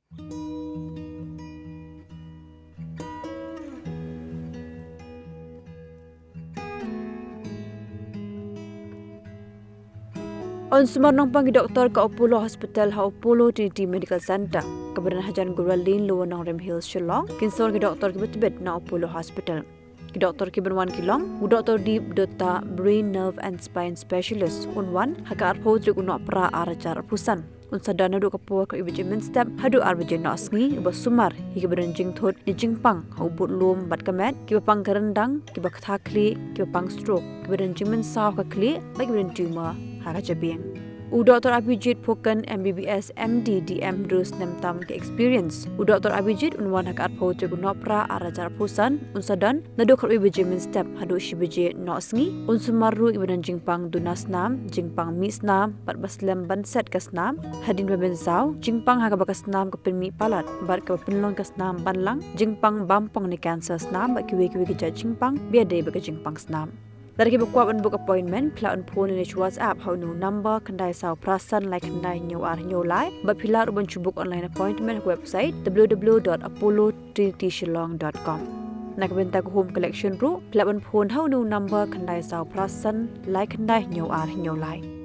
On sumar nong pangi doktor ka Apollo Hospital ha Apollo Trinity Medical Center. Kabaran hajan guralin luwa nong Rem Hills Shillong. Kinsor ki doktor ki betbet na Apollo Hospital. Ki doktor ki benwan kilong. U doktor deep dota brain nerve and spine specialist. Unwan haka arpo trik Nohprah arajar pusan. Unsadana du kapur ka ibijimin step hadu arbijin nosngi uba sumar hika berenjing thot ni jingpang ha ubut lom bat kamet ki bapang kerendang ki bakthakli ki bapang stroke ki berenjing men saw ka kli bagi beren tumor haka jabing. U Dr. Abhijit Phokan MBBS MD DM Drus Nemtam ke experience. U Dr. Abhijit unwan hak arpo te Nohprah arajar pusan unsadan nadok ru ibijimin step hadu shibije nosngi unsumaru ibadan jingpang dunasnam jingpang misnam pat baslem ban set kasnam hadin babensau jingpang haka bakasnam ke penmi palat bar ke penlong kasnam banlang jingpang bampong ni cancer snam bak kiwe-kiwe ke jingpang biade bak jingpang snam. Dari buka book appointment, pila on phone ni WhatsApp how no number kandai saw prasan like kandai nyawar nyolai, but pila uban book online appointment website www.apollotrinitysshillong.com. Nakabenta ko home collection ro, pila on phone how no number kandai saw prasan like kandai nyawar nyolai.